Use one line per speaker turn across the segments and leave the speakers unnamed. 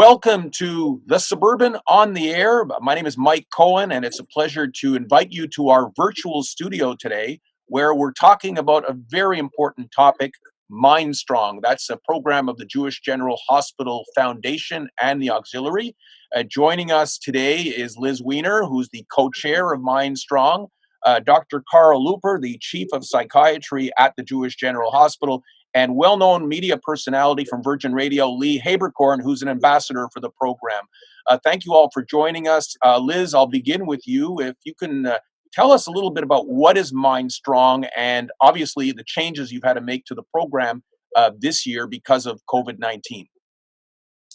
Welcome to The Suburban on the Air. My name is Mike Cohen, and it's a pleasure to invite you to our virtual studio today, where we're talking about a very important topic, Mindstrong. That's a program of the Jewish General Hospital Foundation and the Auxiliary. Joining us today is Liz Wiener, who's the co-chair of Mindstrong, Dr. Karl Looper, the Chief of Psychiatry at the Jewish General Hospital, and well-known media personality from Virgin Radio, Lee Haberkorn, who's an ambassador for the program. Thank you all for joining us. Liz, I'll begin with you. If you can tell us a little bit about what is Mindstrong and obviously the changes you've had to make to the program this year because of COVID-19.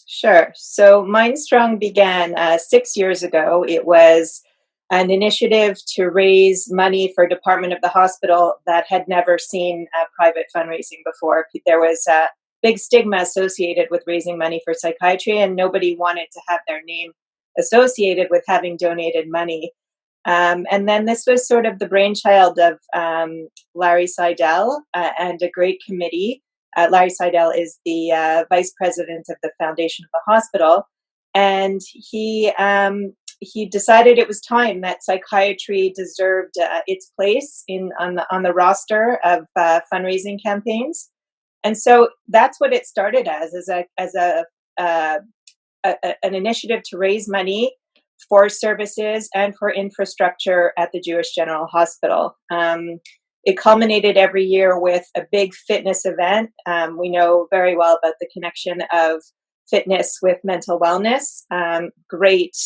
Sure. So Mindstrong began 6 years ago. It was an initiative to raise money for Department of the Hospital that had never seen private fundraising before. There was a big stigma associated with raising money for psychiatry, and nobody wanted to have their name associated with having donated money. And then this was sort of the brainchild of Larry Seidel and a great committee. Larry Seidel is the vice president of the foundation of the hospital, and he decided it was time that psychiatry deserved its place on the roster of fundraising campaigns, and so that's what it started as an initiative to raise money for services and for infrastructure at the Jewish General Hospital. It culminated every year with a big fitness event. We know very well about the connection of fitness with mental wellness. Great,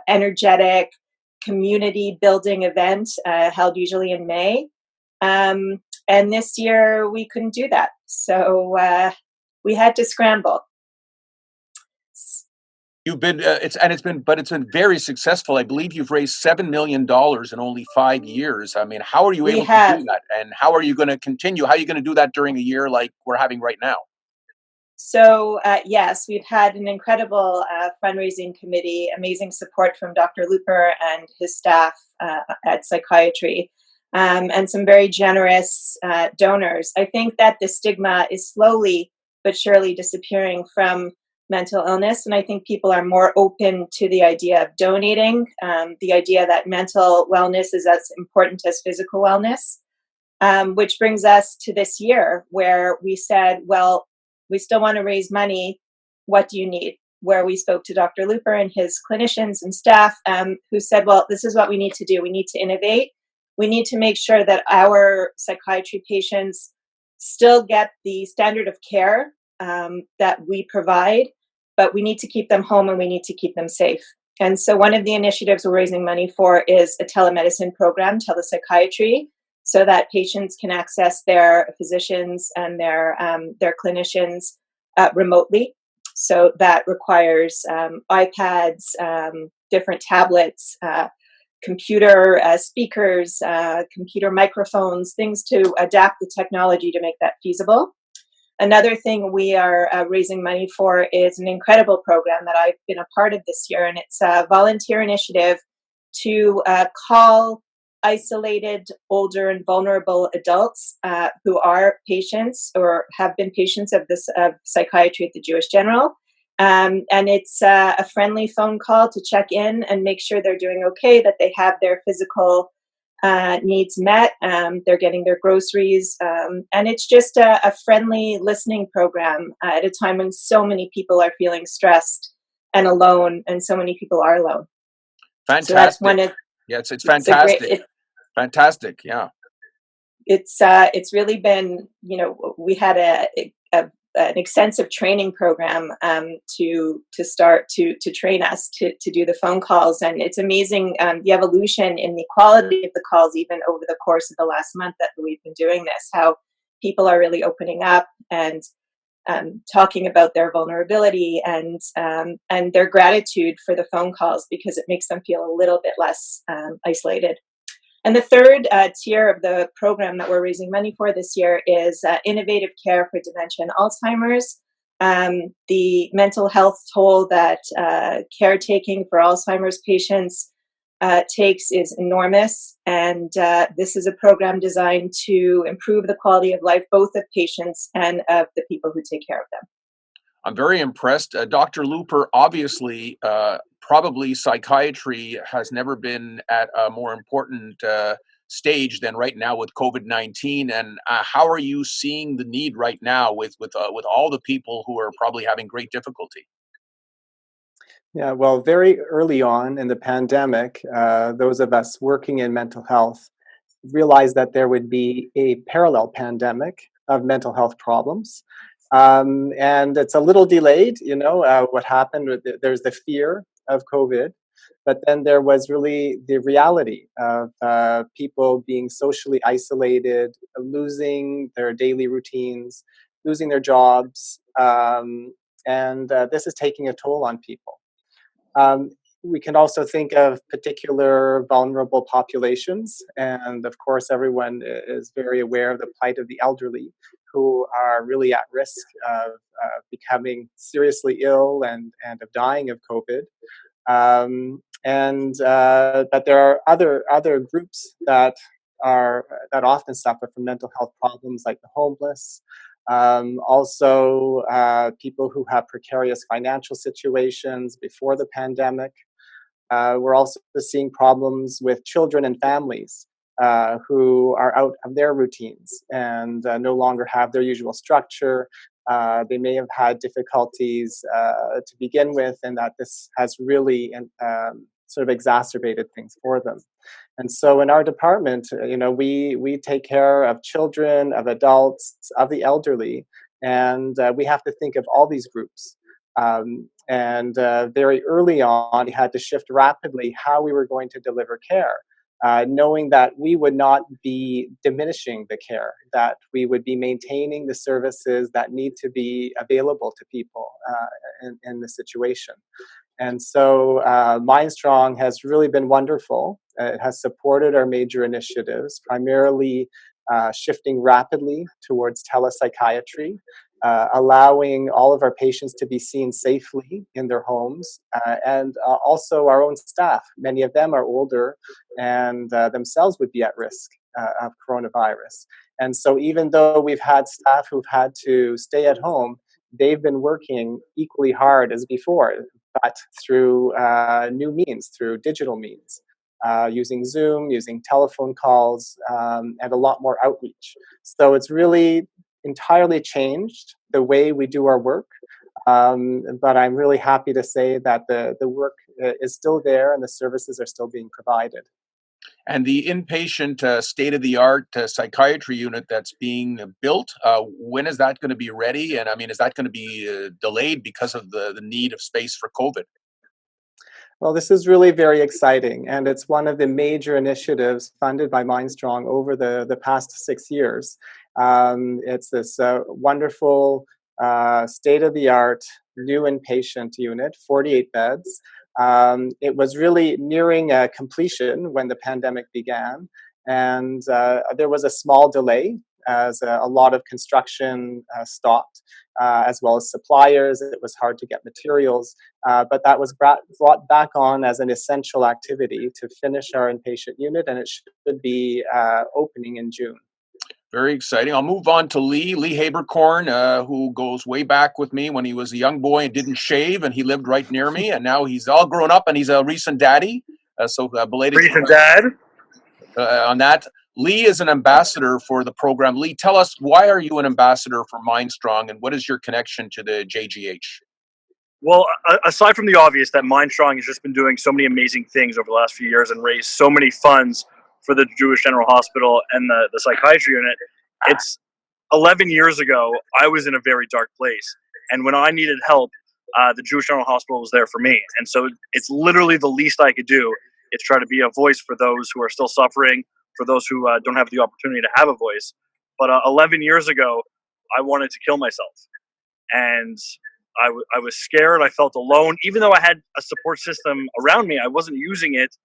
energetic, community building event held usually in May. And this year we couldn't do that. So we had to scramble.
You've been, it's been very successful. I believe you've raised $7 million in only 5 years. I mean, how are you able to do that? And how are you going to continue? How are you going to do that during a year like we're having right now?
So, yes, we've had an incredible fundraising committee, amazing support from Dr. Looper and his staff at Psychiatry, and some very generous donors. I think that the stigma is slowly but surely disappearing from mental illness, and I think people are more open to the idea of donating, the idea that mental wellness is as important as physical wellness, which brings us to this year where we said, well, we still want to raise money. What do you need? Where we spoke to Dr. Looper and his clinicians and staff who said, well, this is what we need to do. We need to innovate. We need to make sure that our psychiatry patients still get the standard of care that we provide, but we need to keep them home and we need to keep them safe. And so one of the initiatives we're raising money for is a telemedicine program, telepsychiatry, so that patients can access their physicians and their clinicians remotely. So that requires iPads, different tablets, computer speakers, computer microphones, things to adapt the technology to make that feasible. Another thing we are raising money for is an incredible program that I've been a part of this year, and it's a volunteer initiative to call isolated, older, and vulnerable adults who are patients or have been patients of psychiatry at the Jewish General. And it's a friendly phone call to check in and make sure they're doing okay, that they have their physical needs met, they're getting their groceries, and it's just a friendly listening program at a time when so many people are feeling stressed and alone, and so many people are alone.
Fantastic.
So that's one of,
it's fantastic. Fantastic, yeah.
It's really been, we had an extensive training program to start to train us to do the phone calls, and it's amazing the evolution in the quality of the calls even over the course of the last month that we've been doing this, how people are really opening up and talking about their vulnerability and their gratitude for the phone calls, because it makes them feel a little bit less isolated. And the third tier of the program that we're raising money for this year is innovative care for dementia and Alzheimer's. The mental health toll that caretaking for Alzheimer's patients takes is enormous. And this is a program designed to improve the quality of life, both of patients and of the people who take care of them.
I'm very impressed. Dr. Looper, obviously, probably psychiatry has never been at a more important stage than right now with COVID-19. And how are you seeing the need right now with all the people who are probably having great difficulty?
Yeah, well, very early on in the pandemic, those of us working in mental health realized that there would be a parallel pandemic of mental health problems. And it's a little delayed, what happened with there's the fear of COVID, but then there was really the reality of people being socially isolated, losing their daily routines, losing their jobs, and this is taking a toll on people. Um, we can also think of particular vulnerable populations, and of course, everyone is very aware of the plight of the elderly, who are really at risk of becoming seriously ill and of dying of COVID. And But there are other groups that often suffer from mental health problems, like the homeless. Also, people who have precarious financial situations before the pandemic. We're also seeing problems with children and families who are out of their routines and no longer have their usual structure. They may have had difficulties to begin with, and that this has really sort of exacerbated things for them. And so, in our department, we take care of children, of adults, of the elderly, and we have to think of all these groups. And Very early on, we had to shift rapidly how we were going to deliver care, knowing that we would not be diminishing the care, that we would be maintaining the services that need to be available to people in the situation. And so Mindstrong has really been wonderful. It has supported our major initiatives, primarily shifting rapidly towards telepsychiatry, allowing all of our patients to be seen safely in their homes, and also our own staff. Many of them are older and themselves would be at risk of coronavirus. And so, even though we've had staff who've had to stay at home, they've been working equally hard as before, but through new means, through digital means. Using Zoom, using telephone calls, and a lot more outreach. So it's really entirely changed the way we do our work. But I'm really happy to say that the work is still there and the services are still being provided.
And the inpatient state-of-the-art psychiatry unit that's being built, when is that going to be ready? And I mean, is that going to be delayed because of the need of space for COVID?
Well, this is really very exciting, and it's one of the major initiatives funded by Mindstrong over the past 6 years. It's this wonderful state of the art new inpatient unit, 48 beds. It was really nearing completion when the pandemic began, and there was a small delay as a lot of construction stopped, as well as suppliers. It was hard to get materials, but that was brought back on as an essential activity to finish our inpatient unit, and it should be opening in June.
Very exciting. I'll move on to Lee Haberkorn, who goes way back with me when he was a young boy and didn't shave, and he lived right near me. And now he's all grown up and he's a recent daddy. Belated
Recent dad.
on that. Lee is an ambassador for the program. Lee, tell us, why are you an ambassador for Mindstrong, and what is your connection to the JGH?
Well, aside from the obvious that Mindstrong has just been doing so many amazing things over the last few years and raised so many funds for the Jewish General Hospital and the psychiatry unit, it's 11 years ago, I was in a very dark place. And when I needed help, the Jewish General Hospital was there for me. And so it's literally the least I could do is try to be a voice for those who are still suffering, for those who don't have the opportunity to have a voice. But 11 years ago, I wanted to kill myself. And I was scared. I felt alone. Even though I had a support system around me, I wasn't using it.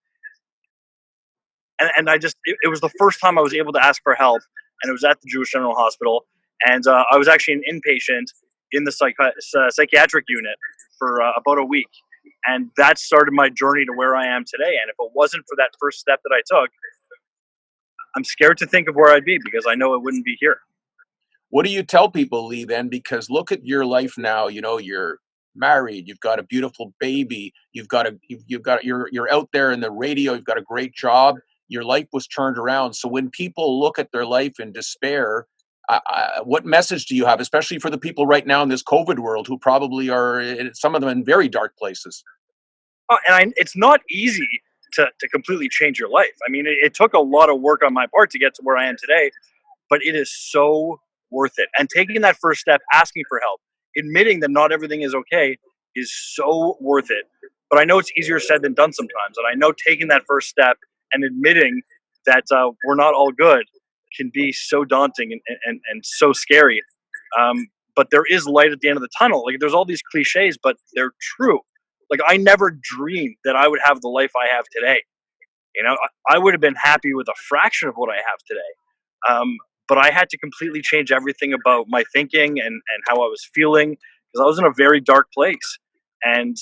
And it was the first time I was able to ask for help. And it was at the Jewish General Hospital. And I was actually an inpatient in the psychiatric unit for about a week. And that started my journey to where I am today. And if it wasn't for that first step that I took, I'm scared to think of where I'd be because I know it wouldn't be here.
What do you tell people, Lee, then? Because look at your life now. You know, you're married, you've got a beautiful baby, you're out there in the radio, you've got a great job, your life was turned around. So when people look at their life in despair, what message do you have, especially for the people right now in this COVID world who probably are, some of them, in very dark places?
It's not easy to completely change your life. I mean, it took a lot of work on my part to get to where I am today, but it is so worth it. And taking that first step, asking for help, admitting that not everything is okay is so worth it. But I know it's easier said than done sometimes. And I know taking that first step and admitting that we're not all good can be so daunting and so scary. But there is light at the end of the tunnel. Like, there's all these cliches, but they're true. Like, I never dreamed that I would have the life I have today. You know, I would have been happy with a fraction of what I have today. But I had to completely change everything about my thinking and how I was feeling, because I was in a very dark place. And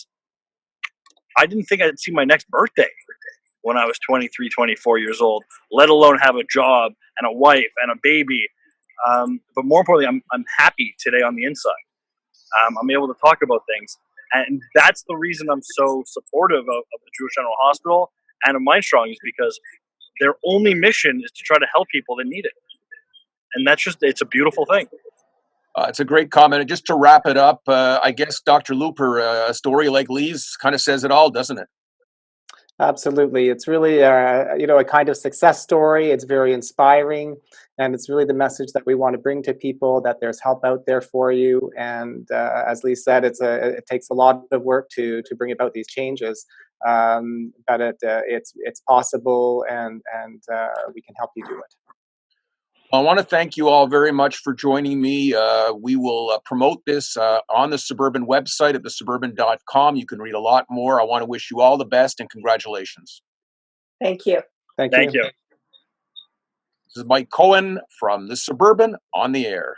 I didn't think I'd see my next birthday when I was 23, 24 years old, let alone have a job and a wife and a baby. But more importantly, I'm happy today on the inside. I'm able to talk about things. And that's the reason I'm so supportive of the Jewish General Hospital and of Mindstrong, is because their only mission is to try to help people that need it. And it's a beautiful thing.
It's a great comment. And just to wrap it up, I guess, Dr. Looper, a story like Lee's kind of says it all, doesn't it?
Absolutely. It's really, a kind of success story. It's very inspiring, and it's really the message that we want to bring to people, that there's help out there for you. And as Lee said, it takes a lot of work to bring about these changes, but it's possible, and we can help you do it.
I want to thank you all very much for joining me. We will promote this on the Suburban website at thesuburban.com. You can read a lot more. I want to wish you all the best and congratulations.
Thank you.
Thank
Thank
you.
you.
This is Mike Cohen from The Suburban on the Air.